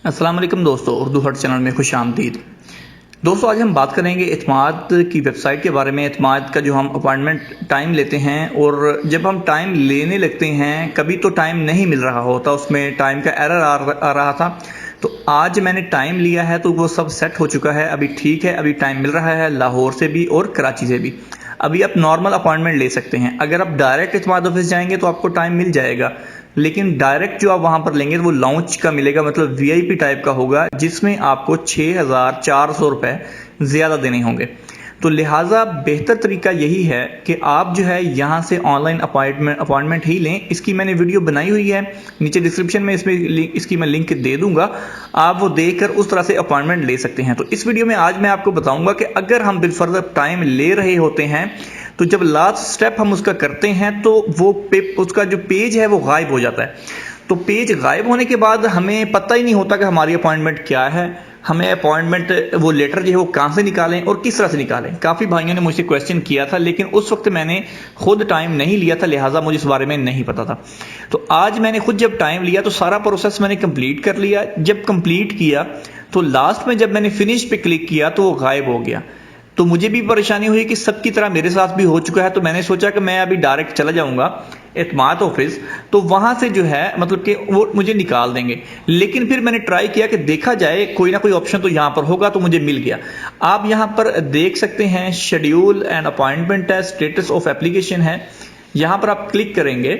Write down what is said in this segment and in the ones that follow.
अस्सलाम वालेकुम दोस्तों, उर्दू हट चैनल में खुश आमदीद। दोस्तों, आज हम बात करेंगे एतमाद की वेबसाइट के बारे में। एतमाद का जो हम अपॉइंटमेंट टाइम लेते हैं और जब हम टाइम लेने लगते हैं, कभी तो टाइम नहीं मिल रहा होता, उसमें टाइम का एरर आ रहा था। तो आज मैंने टाइम लिया है तो वो सब सेट हो चुका है, अभी ठीक है, अभी टाइम मिल रहा है लाहौर से भी और कराची से भी। अभी आप नॉर्मल अपॉइंटमेंट ले सकते हैं। अगर आप डायरेक्ट एतमाद ऑफिस जाएंगे तो आपको टाइम मिल जाएगा, लेकिन डायरेक्ट जो आप वहां पर लेंगे तो वो लॉन्च का मिलेगा, मतलब वीआईपी टाइप का होगा, जिसमें आपको 6,400 रुपए ज्यादा देने होंगे। तो लिहाजा बेहतर तरीका यही है कि आप जो है यहाँ से ऑनलाइन अपॉइंटमेंट ही लें। इसकी मैंने वीडियो बनाई हुई है, नीचे डिस्क्रिप्शन में इसकी मैं लिंक दे दूंगा, आप वो देखकर उस तरह से अपॉइंटमेंट ले सकते हैं। तो इस वीडियो में आज मैं आपको बताऊंगा कि अगर हम बिलफर्ज टाइम ले रहे होते हैं तो जब लास्ट स्टेप हम उसका करते हैं तो वो उसका जो पेज है वो गायब हो जाता है। तो पेज गायब होने के बाद हमें पता ही नहीं होता कि हमारी अपॉइंटमेंट क्या है, हमें अपॉइंटमेंट वो लेटर जो है वो कहाँ से निकालें और किस तरह से निकालें। काफ़ी भाइयों ने मुझसे क्वेश्चन किया था, लेकिन उस वक्त मैंने खुद टाइम नहीं लिया था, लिहाजा मुझे इस बारे में नहीं पता था। तो आज मैंने खुद जब टाइम लिया तो सारा प्रोसेस मैंने कंप्लीट कर लिया। जब कंप्लीट किया तो लास्ट में जब मैंने फिनिश पे क्लिक किया तो वो गायब हो गया। तो मुझे भी परेशानी हुई कि सबकी तरह मेरे साथ भी हो चुका है। तो मैंने सोचा कि मैं अभी डायरेक्ट चला जाऊंगा एतमाद ऑफिस, तो वहां से जो है मतलब कि वो मुझे निकाल देंगे। लेकिन फिर मैंने ट्राई किया कि देखा जाए कोई ना कोई ऑप्शन तो यहां पर होगा, तो मुझे मिल गया। आप यहां पर देख सकते हैं शेड्यूल एंड अपॉइंटमेंट है, स्टेटस ऑफ एप्लीकेशन है। यहां पर आप क्लिक करेंगे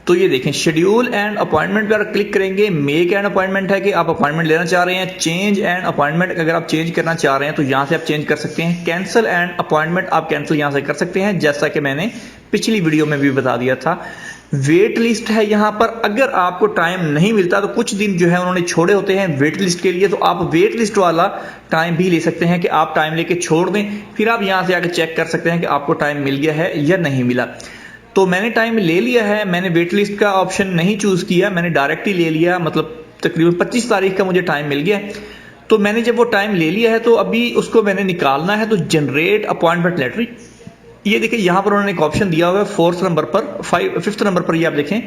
तो ये देखें शेड्यूल एंड अपॉइंटमेंट पर क्लिक करेंगे। मेक एंड अपॉइंटमेंट है कि आप अपॉइंटमेंट लेना चाह रहे हैं। चेंज एंड अपॉइंटमेंट अगर आप चेंज करना चाह रहे हैं तो यहां से आप चेंज कर सकते हैं। कैंसिल एंड अपॉइंटमेंट आप कैंसिल यहां से कर सकते हैं, जैसा कि मैंने पिछली वीडियो में भी बता दिया था। वेट लिस्ट है यहां पर, अगर आपको टाइम नहीं मिलता तो कुछ दिन जो है उन्होंने छोड़े होते हैं वेट लिस्ट के लिए, तो आप वेट लिस्ट वाला टाइम भी ले सकते हैं कि आप टाइम लेके छोड़ दें, फिर आप यहां से आके चेक कर सकते हैं कि आपको टाइम मिल गया है या नहीं मिला। तो मैंने टाइम ले लिया है, मैंने वेट लिस्ट का ऑप्शन नहीं चूज किया, मैंने डायरेक्ट ही ले लिया। मतलब तकरीबन 25 तारीख का मुझे टाइम मिल गया। तो मैंने जब वो टाइम ले लिया है तो अभी उसको मैंने निकालना है। तो जनरेट अपॉइंटमेंट लेटर, ये देखिए यहां पर उन्होंने एक ऑप्शन दिया हुआ है 4th नंबर पर, 5th नंबर पर, ये आप देखें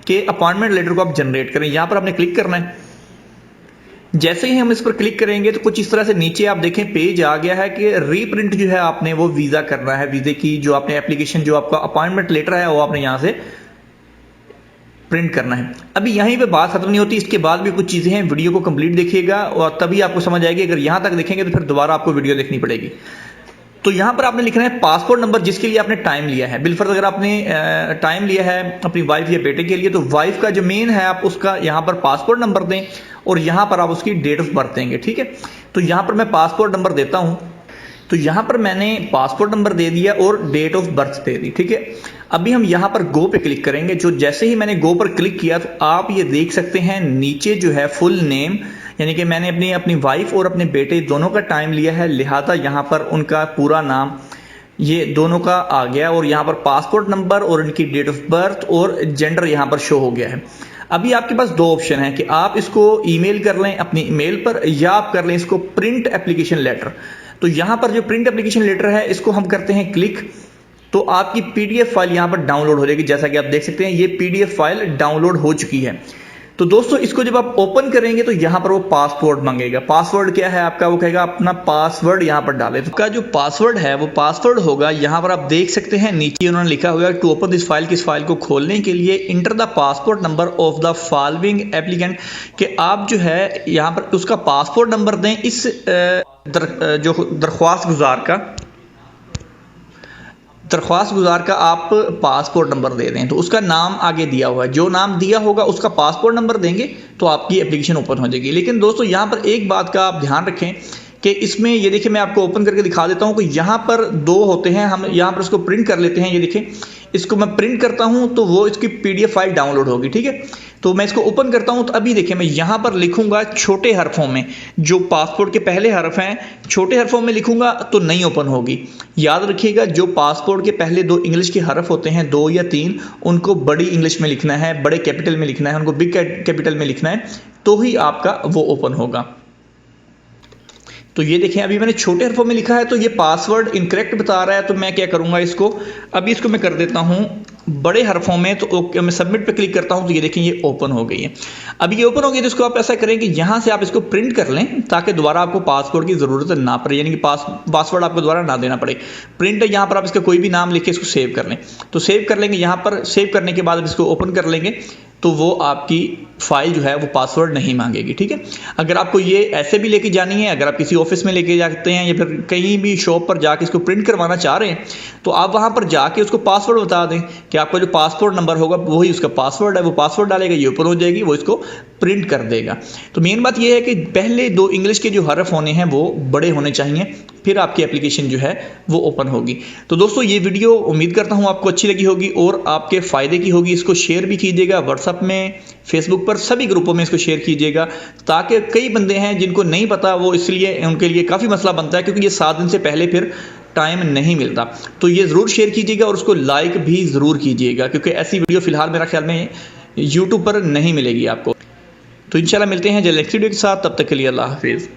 कि अपॉइंटमेंट लेटर को आप जनरेट करें। यहां पर आपने क्लिक करना है। जैसे ही हम इस पर क्लिक करेंगे तो कुछ इस तरह से नीचे आप देखें पेज आ गया है कि रीप्रिंट जो है आपने वो वीजा करना है। वीजे की जो आपने एप्लीकेशन, जो आपका अपॉइंटमेंट लेटर है, वो आपने यहां से प्रिंट करना है। अभी यहीं पे बात खत्म नहीं होती, इसके बाद भी कुछ चीजें हैं। वीडियो को कंप्लीट देखिएगा और तभी आपको समझ आएगी। अगर यहां तक देखेंगे तो फिर दोबारा आपको वीडियो देखनी पड़ेगी। तो यहां पर आपने लिखना है पासपोर्ट नंबर जिसके लिए आपने टाइम लिया है। बिलफर्ज अगर आपने टाइम लिया है अपनी वाइफ या बेटे के लिए, तो वाइफ का जो मेन है आप उसका यहां पर पासपोर्ट नंबर दें और यहां पर आप उसकी डेट ऑफ बर्थ देंगे। ठीक है, तो यहां पर मैं पासपोर्ट नंबर देता हूं। तो यहां पर मैंने पासपोर्ट नंबर दे दिया और डेट ऑफ बर्थ दे दी। ठीक है, अभी हम यहां पर गो पे क्लिक करेंगे। जो जैसे ही मैंने गो पर क्लिक किया तो आप ये देख सकते हैं नीचे जो है फुल नेम, यानी कि मैंने अपनी वाइफ और अपने बेटे दोनों का टाइम लिया है, लिहाजा यहां पर उनका पूरा नाम ये दोनों का आ गया और यहां पर पासपोर्ट नंबर और उनकी डेट ऑफ बर्थ और जेंडर यहां पर शो हो गया है। अभी आपके पास दो ऑप्शन है कि आप इसको ईमेल कर लें अपनी ईमेल पर, या आप कर लें इसको प्रिंट एप्लीकेशन लेटर। तो यहां पर जो प्रिंट एप्लीकेशन लेटर है इसको हम करते हैं क्लिक, तो आपकी पीडीएफ फाइल यहां पर डाउनलोड हो जाएगी। जैसा कि आप देख सकते हैं ये पीडीएफ फाइल डाउनलोड हो चुकी है। तो दोस्तों इसको जब आप ओपन करेंगे तो यहां पर वो पासवर्ड मांगेगा। पासवर्ड क्या है आपका, वो कहेगा अपना पासवर्ड यहां पर डालें। तो का जो पासवर्ड है वो पासवर्ड होगा, यहां पर आप देख सकते हैं नीचे उन्होंने लिखा हुआ है टू ओपन दिस फाइल, किस फाइल को खोलने के लिए enter the passport number of the following applicant, कि आप जो है यहां पर उसका पासपोर्ट नंबर दें इस जो दरख्वास्त गुजार का आप पासपोर्ट नंबर दे दें। तो उसका नाम आगे दिया हुआ है, जो नाम दिया होगा उसका पासपोर्ट नंबर देंगे तो आपकी एप्लीकेशन ओपन हो जाएगी। लेकिन दोस्तों यहां पर एक बात का आप ध्यान रखें कि इसमें ये देखिए मैं आपको ओपन करके दिखा देता हूं कि यहां पर दो होते हैं। हम यहां पर इसको प्रिंट कर लेते हैं। ये देखिए इसको मैं प्रिंट करता हूं तो वो इसकी पीडीएफ फाइल डाउनलोड होगी। ठीक है, तो मैं इसको ओपन करता हूं तो अभी देखिए मैं यहां पर लिखूंगा छोटे हरफों में, जो पासपोर्ट के पहले हरफ हैं छोटे हरफों में लिखूंगा तो नहीं ओपन होगी। याद रखिएगा जो पासपोर्ट के पहले दो इंग्लिश के हरफ होते हैं, 2 या 3, उनको बड़ी इंग्लिश में लिखना है, बड़े कैपिटल में लिखना है, उनको बिग कैपिटल में लिखना है, तो ही आपका वो ओपन होगा। तो ये देखें अभी मैंने छोटे हरफों में लिखा है तो ये पासवर्ड इनकरेक्ट बता रहा है। तो मैं क्या करूंगा, इसको मैं कर देता हूं बड़े हरफों में, तो मैं सबमिट पे क्लिक करता हूं तो ये देखें ये ओपन हो गई है। अब ये ओपन हो गई तो इसको आप ऐसा करें कि यहां से आप इसको प्रिंट कर लें ताकि दोबारा आपको पासवर्ड की ज़रूरत ना पड़े, यानी कि पासवर्ड आपको दोबारा ना देना पड़े। प्रिंट यहां पर आप इसका कोई भी नाम लिख के इसको सेव कर लें। तो सेव कर लेंगे, यहां पर सेव करने के बाद अब इसको ओपन कर लेंगे तो वो आपकी फाइल जो है वो पासवर्ड नहीं मांगेगी। ठीक है, अगर आपको ये ऐसे भी लेके जानी है, अगर आप किसी ऑफिस में लेके जाते हैं या फिर कहीं भी शॉप पर जाके इसको प्रिंट करवाना चाह रहे हैं तो आप वहां पर जाके उसको पासवर्ड बता दें कि आपका जो पासपोर्ट नंबर होगा वही उसका पासवर्ड है, वो पासवर्ड डालेगा, ये ओपन हो जाएगी, वो इसको प्रिंट कर देगा। तो मेन बात यह है कि पहले 2 इंग्लिश के जो हरफ होने हैं वो बड़े होने चाहिए, फिर आपकी एप्लीकेशन जो है वो ओपन होगी। तो दोस्तों ये वीडियो उम्मीद करता हूँ आपको अच्छी लगी होगी और आपके फ़ायदे की होगी। इसको शेयर भी कीजिएगा व्हाट्सएप में, फेसबुक पर, सभी ग्रुपों में इसको शेयर कीजिएगा ताकि कई बंदे हैं जिनको नहीं पता, वो इसलिए उनके लिए काफ़ी मसला बनता है क्योंकि ये 7 दिन से पहले फिर टाइम नहीं मिलता। तो ये ज़रूर शेयर कीजिएगा और उसको लाइक भी ज़रूर कीजिएगा क्योंकि ऐसी वीडियो फ़िलहाल मेरा ख्याल में यूट्यूब पर नहीं मिलेगी आपको। तो इंशाल्लाह मिलते हैं जल्द नेक्स्ट वीडियो के साथ, तब तक के लिए अल्लाह हाफिज़।